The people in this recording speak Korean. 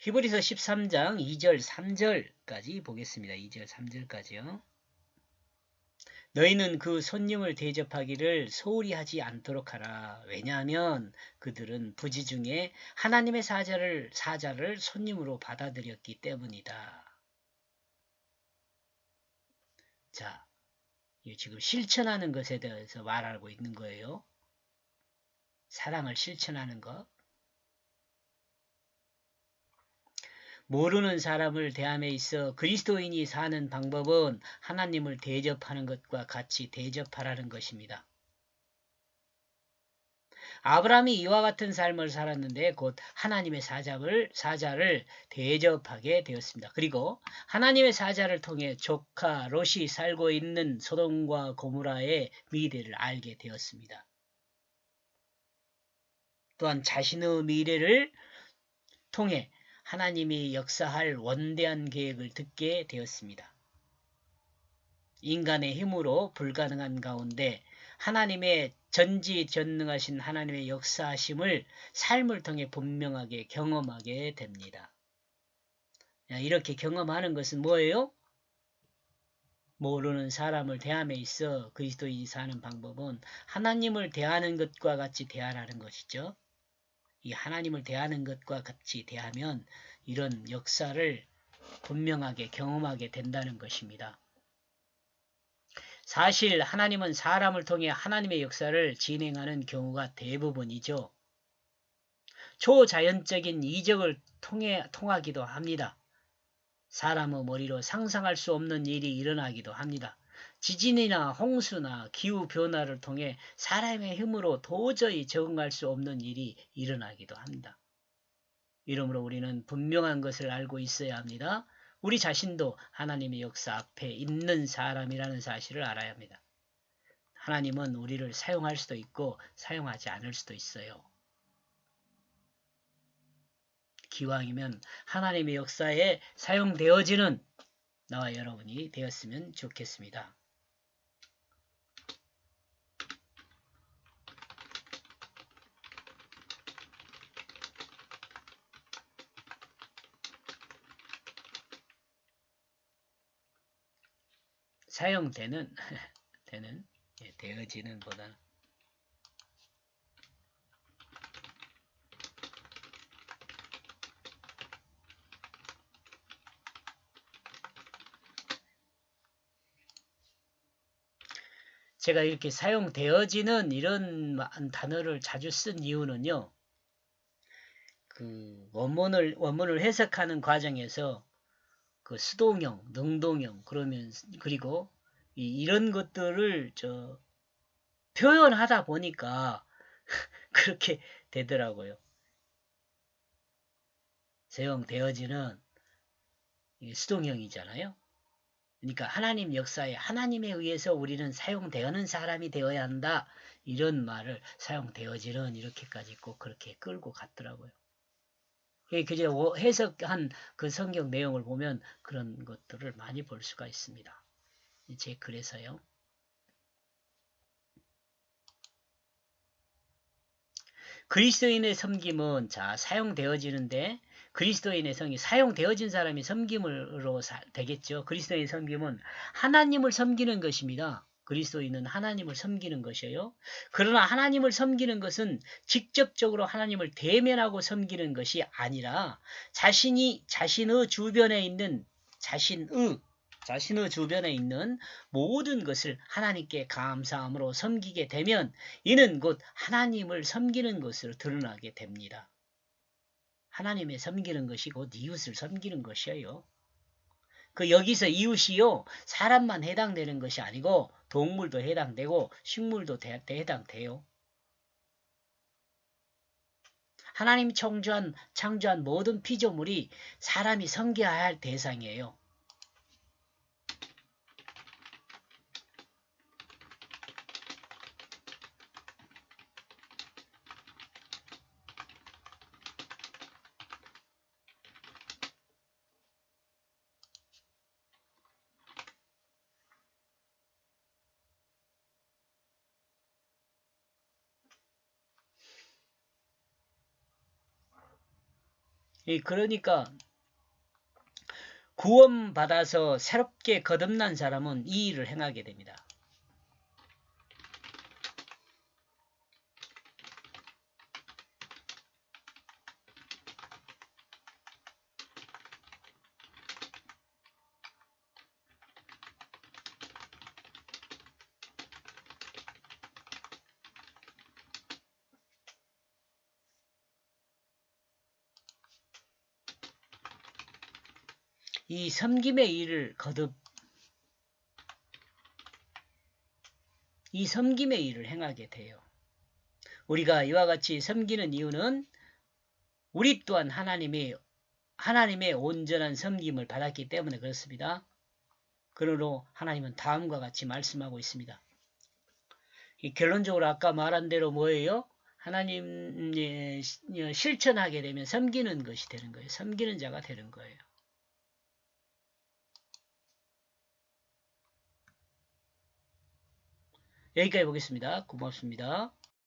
히브리서 13장 2절 3절까지 보겠습니다. 2절 3절까지요. 너희는 그 손님을 대접하기를 소홀히 하지 않도록 하라. 왜냐하면 그들은 부지 중에 하나님의 사자를 손님으로 받아들였기 때문이다. 자, 지금 실천하는 것에 대해서 말하고 있는 거예요. 사랑을 실천하는 것. 모르는 사람을 대함에 있어 그리스도인이 사는 방법은 하나님을 대접하는 것과 같이 대접하라는 것입니다. 아브라함이 이와 같은 삶을 살았는데 곧 하나님의 사자를 대접하게 되었습니다. 그리고 하나님의 사자를 통해 조카 롯이 살고 있는 소돔과 고모라의 미래를 알게 되었습니다. 또한 자신의 미래를 통해 하나님이 역사할 원대한 계획을 듣게 되었습니다. 인간의 힘으로 불가능한 가운데 하나님의 전지전능하신 하나님의 역사하심을 삶을 통해 분명하게 경험하게 됩니다. 이렇게 경험하는 것은 뭐예요? 모르는 사람을 대함에 있어 그리스도인이 사는 방법은 하나님을 대하는 것과 같이 대하라는 것이죠. 이 하나님을 대하는 것과 같이 대하면 이런 역사를 분명하게 경험하게 된다는 것입니다. 사실 하나님은 사람을 통해 하나님의 역사를 진행하는 경우가 대부분이죠. 초자연적인 이적을 통하기도 합니다. 사람의 머리로 상상할 수 없는 일이 일어나기도 합니다. 지진이나 홍수나 기후변화를 통해 사람의 힘으로 도저히 적응할 수 없는 일이 일어나기도 합니다. 이러므로 우리는 분명한 것을 알고 있어야 합니다. 우리 자신도 하나님의 역사 앞에 있는 사람이라는 사실을 알아야 합니다. 하나님은 우리를 사용할 수도 있고 사용하지 않을 수도 있어요. 기왕이면 하나님의 역사에 사용되어지는 나와 여러분이 되었으면 좋겠습니다. 사용되는 되어지는 보다는 제가 이렇게 사용되어지는 이런 단어를 자주 쓴 이유는요. 그 원문을 해석하는 과정에서 그 수동형, 능동형 그리고 이런 것들을 표현하다 보니까 그렇게 되더라고요. 사용되어지는 수동형이잖아요. 그러니까 하나님 역사에 하나님에 의해서 우리는 사용되는 사람이 되어야 한다. 이런 말을 사용되어지는 이렇게까지 꼭 그렇게 끌고 갔더라고요. 그제 해석한 그 성경 내용을 보면 그런 것들을 많이 볼 수가 있습니다. 제 글에서요. 그리스도인의 섬김은 사용되어지는데 그리스도인의 섬김, 사용되어진 사람이 섬김으로 되겠죠. 그리스도인의 섬김은 하나님을 섬기는 것입니다. 그리스도인은 하나님을 섬기는 것이에요. 그러나 하나님을 섬기는 것은 직접적으로 하나님을 대면하고 섬기는 것이 아니라 자신의 주변에 있는 자신의 주변에 있는 모든 것을 하나님께 감사함으로 섬기게 되면 이는 곧 하나님을 섬기는 것으로 드러나게 됩니다. 하나님의 섬기는 것이 곧 이웃을 섬기는 것이에요. 여기서 이웃이요, 사람만 해당되는 것이 아니고 동물도 해당되고 식물도 해당돼요. 하나님이 창조한 모든 피조물이 사람이 섬겨야 할 대상이에요. 그러니까 구원받아서 새롭게 거듭난 사람은 이 일을 행하게 됩니다. 이 섬김의 일을 이 섬김의 일을 행하게 돼요. 우리가 이와 같이 섬기는 이유는 우리 또한 하나님의 온전한 섬김을 받았기 때문에 그렇습니다. 그러므로 하나님은 다음과 같이 말씀하고 있습니다. 결론적으로 아까 말한 대로 뭐예요? 하나님 실천하게 되면 섬기는 것이 되는 거예요. 섬기는 자가 되는 거예요. 여기까지 보겠습니다. 고맙습니다.